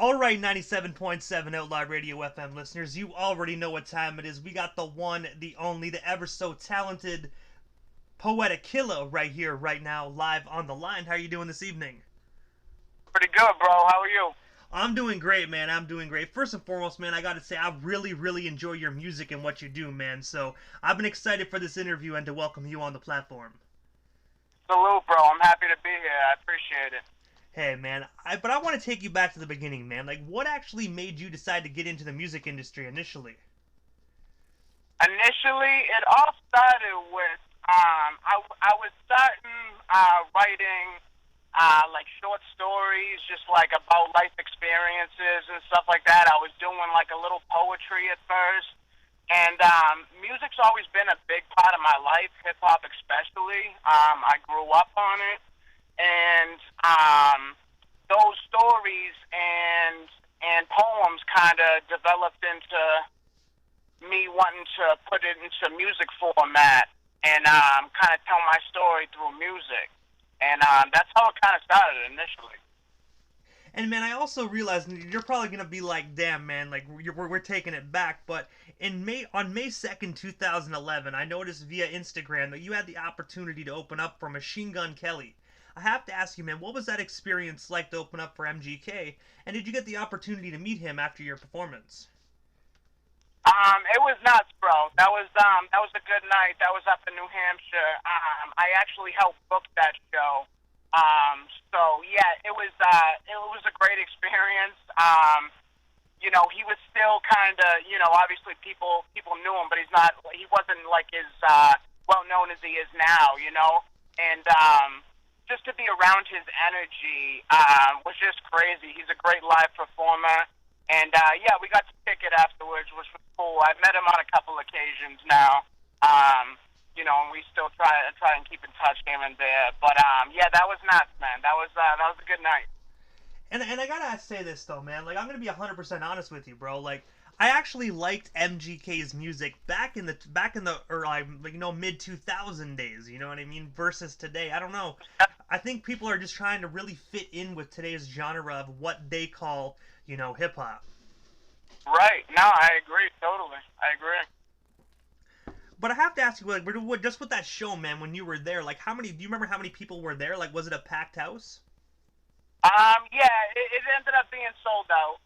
Alright, 97.7 Outlaw Radio FM listeners, you already know what time it is. We got the one, the only, the ever so talented Poetic Killa right here, right now, live on the line. How are you doing this evening? Pretty good, bro. How are you? I'm doing great, man. I'm doing great. First and foremost, man, I gotta say, I really enjoy your music and what you do, man. So, I've been excited for this interview and to welcome you on the platform. Salute, bro. I'm happy to be here. I appreciate it. Hey, man, but I want to take you back to the beginning, man. Like, what actually made you decide to get into the music industry initially? Initially, it all started with I was starting writing like short stories, just like about life experiences and stuff like that. I was doing like a little poetry at first, and music's always been a big part of my life, hip hop especially. I grew up on it, and those stories and poems kind of developed into me wanting to put it into music format and kind of tell my story through music. And that's how it kind of started initially. And man, I also realized you're probably gonna be like, "Damn, man, like we're taking it back." But on May 2nd, 2011, I noticed via Instagram that you had the opportunity to open up for Machine Gun Kelly. I have to ask you, man, what was that experience like to open up for MGK? And did you get the opportunity to meet him after your performance? It was nuts, bro. That was a good night. That was up in New Hampshire. I actually helped book that show. So yeah, it was a great experience. He was still kind of, obviously people knew him, but he wasn't like as well known as he is now, and just to be around his energy was just crazy. He's a great live performer. And, yeah, we got to kick it afterwards, which was cool. I've met him on a couple occasions now, and we still try and keep in touch here and there. But, yeah, that was nuts, man. That was a good night. And I gotta say this, though, man. Like, I'm gonna be 100% honest with you, bro. Like, I actually liked MGK's music back in the mid 2000 days. You know what I mean? Versus today, I don't know. I think people are just trying to really fit in with today's genre of what they call, hip hop. Right. No, I agree totally. I agree. But I have to ask you, like, just with that show, man, when you were there, like, do you remember how many people were there? Like, was it a packed house? Yeah, it ended up being sold out.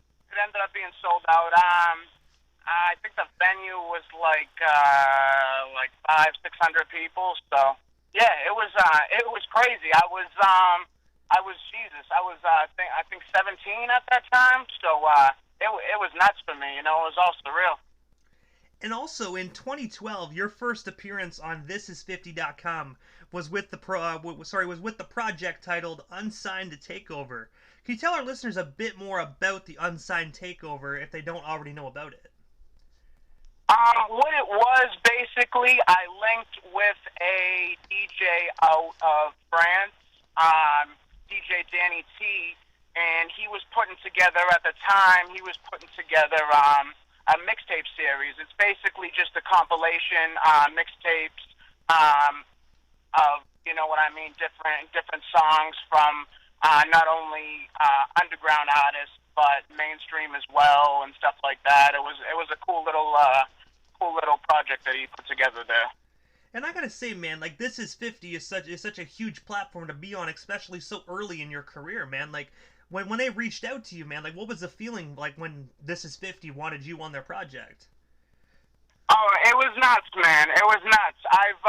I think the venue was like 500-600 people. So yeah, it was crazy. I was Jesus. I think 17 at that time. So it was nuts for me. It was all surreal. And also in 2012, your first appearance on ThisIs50.com was with the project titled Unsigned Takeover. Can you tell our listeners a bit more about the Unsigned Takeover if they don't already know about it? What it was, basically, I linked with a DJ out of France, DJ Danny T, and he was putting together a mixtape series. It's basically just a compilation mixtapes of, what I mean, different songs from not only underground artists but mainstream as well and stuff like that. It was a cool little project that he put together there. And I gotta say, man, like This Is 50 is such a huge platform to be on, especially so early in your career, man. Like when they reached out to you, man, like what was the feeling like when This Is 50 wanted you on their project? Oh, it was nuts, man. It was nuts. I've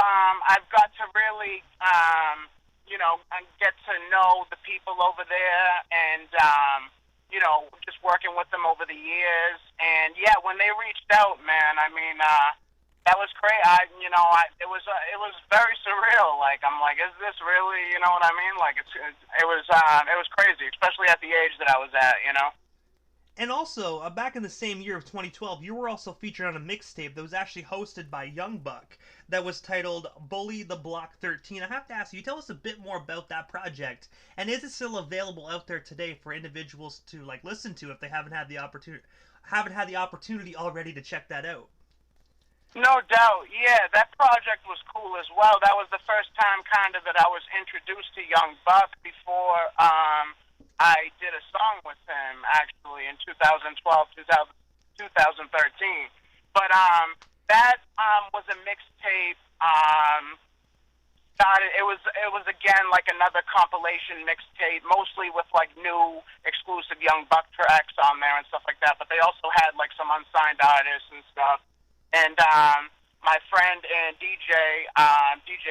got to really get to know the people over there and just working with them over the years. And yeah, when they reached out, man, I mean, that was great. It was very surreal. Like, I'm like, is this really, what I mean? Like, it was crazy, especially at the age that I was at, And also, back in the same year of 2012, you were also featured on a mixtape that was actually hosted by Young Buck that was titled Bully the Block 13. I have to ask you, tell us a bit more about that project, and is it still available out there today for individuals to like listen to if they haven't had the opportunity already to check that out? No doubt, yeah, that project was cool as well. That was the first time kind of that I was introduced to Young Buck before I did a song with him actually in 2012, 2013. But that was a mixtape. Started. It was again like another compilation mixtape, mostly with like new exclusive Young Buck tracks on there and stuff like that. But they also had like some unsigned artists and stuff. And my friend and DJ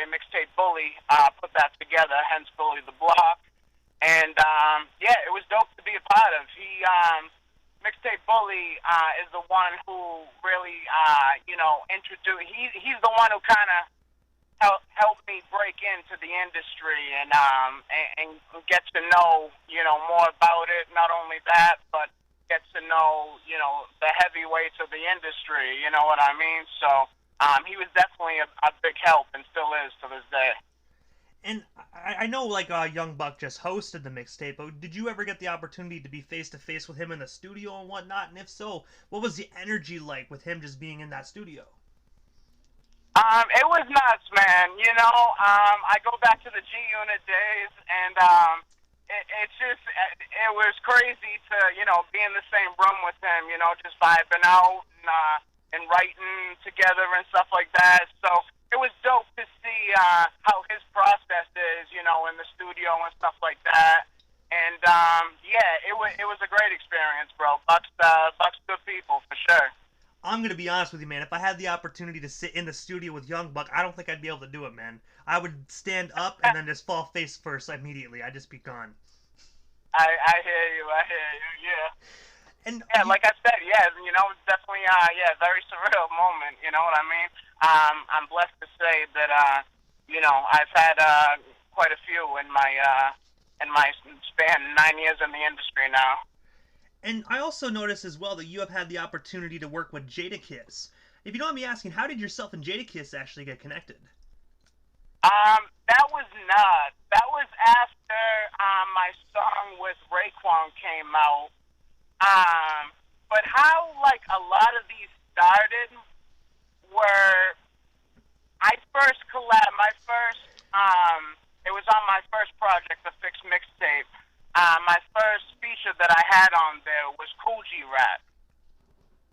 Mixtape Bully, put that together. Hence Bully the Block. And yeah, it was dope to be a part of. Mixtape Bully is the one who really introduced. He's the one who kind of helped me break into the industry and get to know more about it. Not only that, but get to know the heavyweights of the industry. You know what I mean? So he was definitely a big help and still is to this day. And I know, like, Young Buck just hosted the mixtape, but did you ever get the opportunity to be face to face with him in the studio and whatnot? And if so, what was the energy like with him just being in that studio? It was nuts, man. I go back to the G Unit days, and it was crazy to be in the same room with him. Just vibing out and writing together and stuff like that. So it was dope to see how his process is, in the studio and stuff like that. And yeah, it was a great experience, bro. Buck's good people for sure. I'm gonna be honest with you, man. If I had the opportunity to sit in the studio with Young Buck, I don't think I'd be able to do it, man. I would stand up and then just fall face first immediately. I'd just be gone. I hear you. Yeah. And yeah, like I said, yeah, it's definitely very surreal moment. You know what I mean? I'm blessed to say that I've had quite a few in my span 9 years in the industry now. And I also noticed as well that you have had the opportunity to work with Jadakiss. If you don't mind me asking, how did yourself and Jadakiss actually get connected? That was nuts. That was after my song with Raekwon came out. But how like a lot of these started were it was on my first project, the Fix mixtape. My first feature that I had on there was Cool G Rap.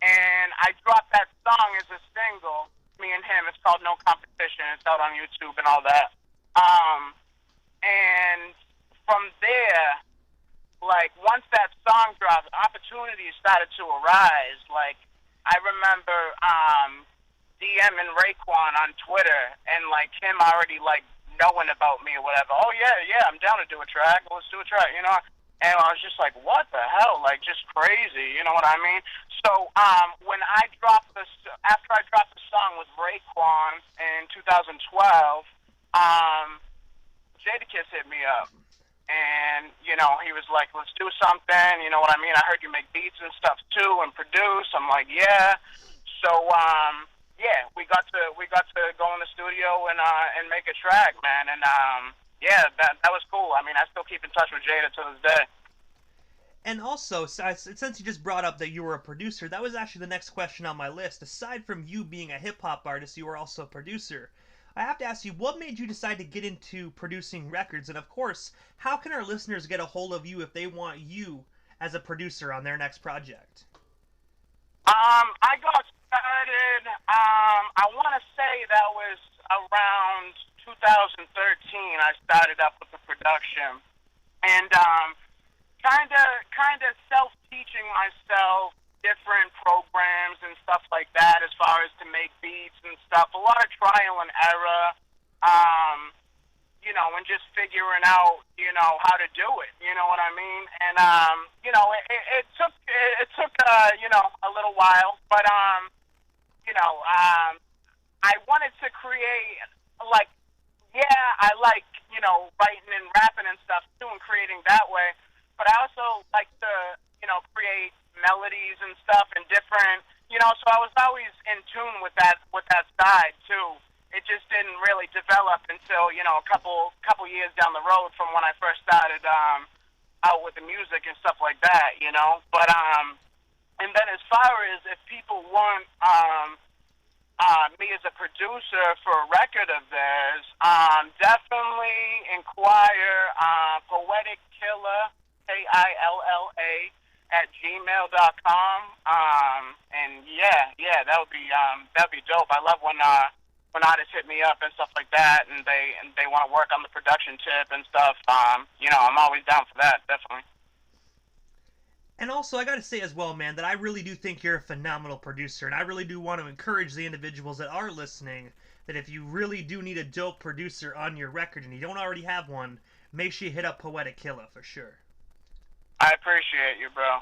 And I dropped that song as a single, me and him. It's called No Competition. It's out on YouTube and all that. And from there, like, once that song dropped, opportunities started to arise. Like, I remember DMing Raekwon on Twitter and, like, him already, like, knowing about me or whatever. Oh, yeah, I'm down to do a track. Let's do a track, And I was just like, what the hell? Like, just crazy, you know what I mean? So, after I dropped the song with Raekwon in 2012, Jadakiss hit me up. And, he was like, let's do something, you know what I mean? I heard you make beats and stuff too and produce. I'm like, yeah. So, yeah, we got to go in the studio and make a track, man. And, yeah, that was cool. I mean, I still keep in touch with Jada to this day. And also, since you just brought up that you were a producer, that was actually the next question on my list. Aside from you being a hip-hop artist, you were also a producer. I have to ask you, what made you decide to get into producing records? And of course, how can our listeners get a hold of you if they want you as a producer on their next project? I got started, I want to say that was around 2013 I started up with the production. And kind of self-teaching myself different programs and stuff like that as far as to make beats and stuff. A lot of trial and error, and just figuring out, how to do it. You know what I mean? And it took a little while, but I wanted to create I like writing and rapping and stuff too, and creating that way. But I also like to create melodies and stuff and different, so I was always in tune with that side too. It just didn't really develop until, a couple years down the road from when I first started out with the music and stuff like that, But and then as far as if people want me as a producer for a record of theirs, definitely inquire Poetic Killa KILLA@gmail.com. And that'd be dope. I love when artists hit me up and stuff like that, and they want to work on the production tip and stuff. I'm always down for that, definitely. And also, I gotta say as well, man, that I really do think you're a phenomenal producer, and I really do want to encourage the individuals that are listening that if you really do need a dope producer on your record and you don't already have one, make sure you hit up Poetic Killa for sure. I appreciate you, bro.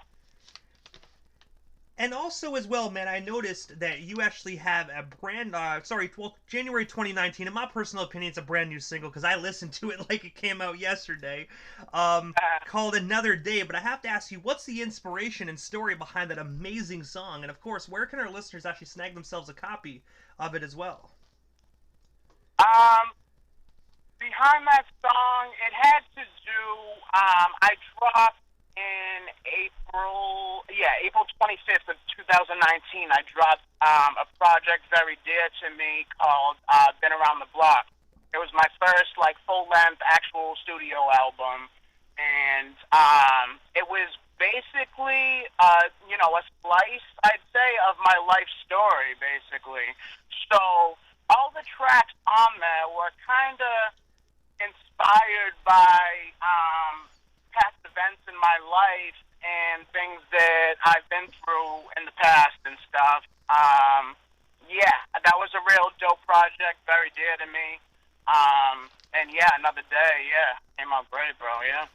And also as well, man, I noticed that you actually have a January 2019. In my personal opinion, it's a brand new single because I listened to it like it came out yesterday, called Another Day. But I have to ask you, what's the inspiration and story behind that amazing song? And of course, where can our listeners actually snag themselves a copy of it as well? Behind that song, it had to do, I dropped in April 25th of 2019, I dropped a project very dear to me called Been Around the Block. It was my first, full-length actual studio album, and it was basically, a slice, I'd say, of my life story, basically. So all the tracks on there were kind of inspired by past events in my life and things that I've been through in the past and stuff. That was a real dope project, very dear to me. Another day, came out great, bro, yeah.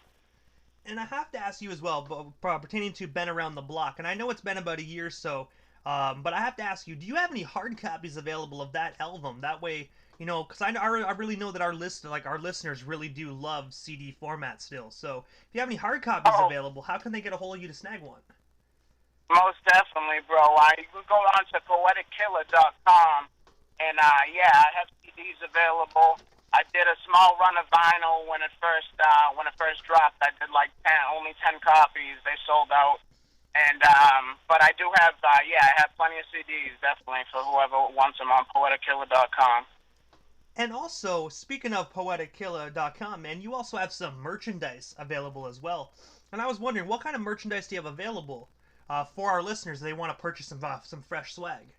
And I have to ask you as well, pertaining to Been Around the Block, and I know it's been about a year or so, but I have to ask you, do you have any hard copies available of that album? That way, because I really know that our listeners really do love CD format still. So if you have any hard copies available, how can they get a hold of you to snag one? Most definitely, bro. You can go on to poetickilla.com, and I have CDs available. I did a small run of vinyl when it first dropped. I did only 10 copies. They sold out. And but I do have I have plenty of CDs definitely for whoever wants them on poetickilla.com. And also, speaking of poetickilla.com, man, you also have some merchandise available as well. And I was wondering, what kind of merchandise do you have available for our listeners if they want to purchase some fresh swag?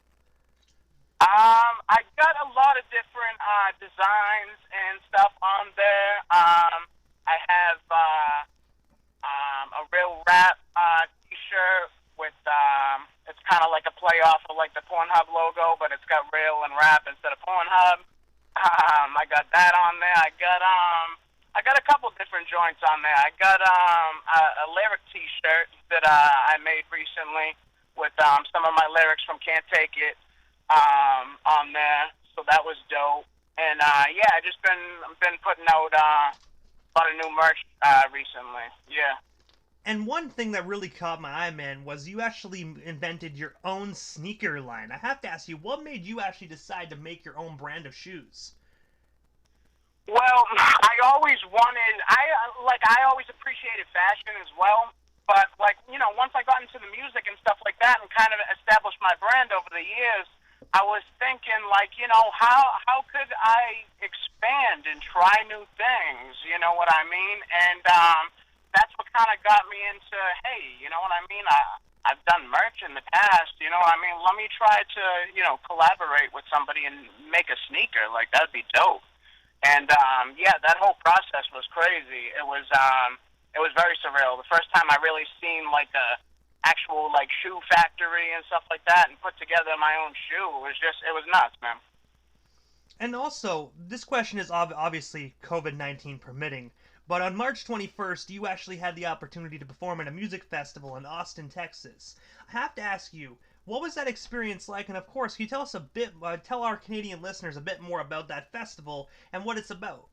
I got a lot of different designs and stuff on there. I have a real rap t-shirt with it's kind of like a play off of the Pornhub logo, but it's got real and rap instead of Pornhub. I got that on there. I got a couple different joints on there. I got a lyric t-shirt that I made recently with some of my lyrics from Can't Take It on there. So that was dope. And I just been putting out a lot of new merch recently. Yeah. And one thing that really caught my eye, man, was you actually invented your own sneaker line. I have to ask you, what made you actually decide to make your own brand of shoes? Well, I always appreciated fashion as well. But, once I got into the music and stuff like that and kind of established my brand over the years, I was thinking, how could I expand and try new things? You know what I mean? And that's what kind of got me into, hey, you know what I mean? I've done merch in the past, you know what I mean? Let me try to, collaborate with somebody and make a sneaker. That'd be dope. And, that whole process was crazy. It was very surreal. The first time I really seen, a actual, shoe factory and stuff like that and put together my own shoe, it was nuts, man. And also, this question is obviously COVID-19 permitting, but on March 21st, you actually had the opportunity to perform at a music festival in Austin, Texas. I have to ask you, what was that experience like? And of course, can you tell us tell our Canadian listeners a bit more about that festival and what it's about?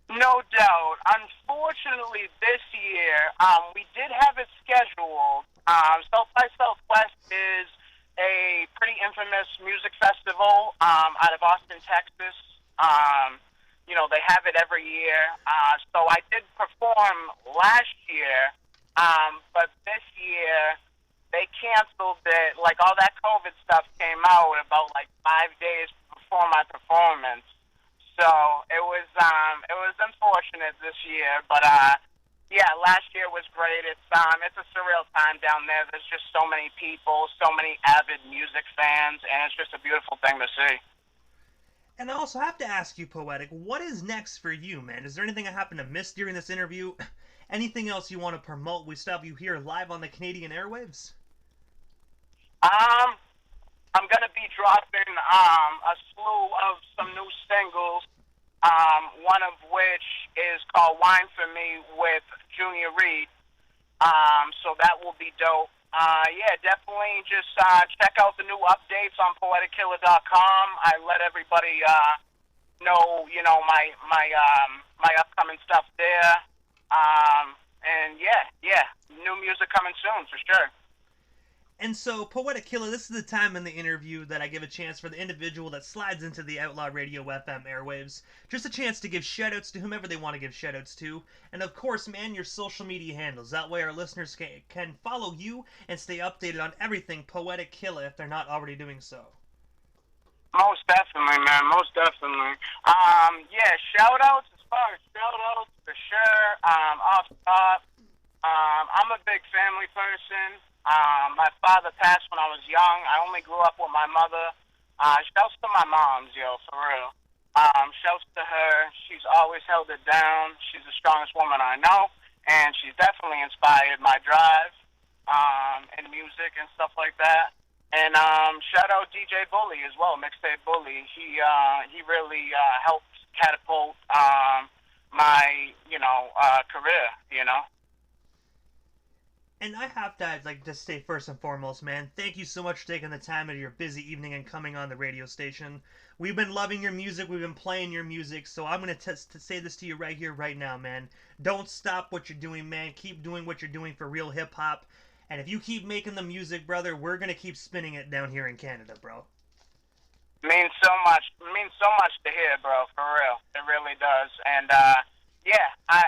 No doubt. Unfortunately, this year, we did have it scheduled. South by Southwest is a pretty infamous music festival out of Austin, Texas. They have it every year. So I did perform last year, but this year they canceled it. All that COVID stuff came out about 5 days before my performance. So it was unfortunate this year, but Yeah, last year was great. It's a surreal time down there. There's just so many people, so many avid music fans, and it's just a beautiful thing to see. And I also have to ask you, Poetic, what is next for you, man? Is there anything I happen to miss during this interview? Anything else you want to promote? We still have you here live on the Canadian airwaves. Um, I'm gonna be dropping a slew of some new singles. One of which is called "Wine for Me" with Junior Reed. So that will be dope. Yeah, definitely just check out the new updates on PoeticKilla.com. I let everybody know, my upcoming stuff there. And yeah, new music coming soon for sure. And so, Poetic Killa, this is the time in the interview that I give a chance for the individual that slides into the Outlaw Radio FM airwaves. Just a chance to give shoutouts to whomever they want to give shoutouts to. And of course, man, your social media handles. That way our listeners can follow you and stay updated on everything Poetic Killa if they're not already doing so. Most definitely, man. Most definitely. Yeah, shoutouts as far as shoutouts for sure. Off top, I'm a big family person. My father passed when I was young. I only grew up with my mother. Shouts to my moms, yo, for real. Shouts to her. She's always held it down. She's the strongest woman I know, and she's definitely inspired my drive in music and stuff like that. And shout out DJ Bully as well, Mixtape Bully. He really helped catapult my career. And I have to, I'd like to say first and foremost, man, thank you so much for taking the time out of your busy evening and coming on the radio station. We've been loving your music, we've been playing your music, so I'm going to say this to you right here, right now, man. Don't stop what you're doing, man. Keep doing what you're doing for real hip-hop. And if you keep making the music, brother, we're going to keep spinning it down here in Canada, bro. Means so much. Means so much to hear, bro, for real. It really does. And, yeah, I'm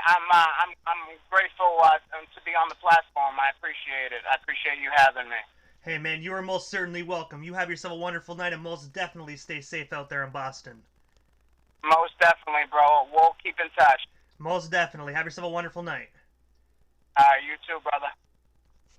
grateful to be on the platform. I appreciate it. I appreciate you having me. Hey, man, you are most certainly welcome. You have yourself a wonderful night, and most definitely stay safe out there in Boston. Most definitely, bro. We'll keep in touch. Most definitely. Have yourself a wonderful night. You too, brother.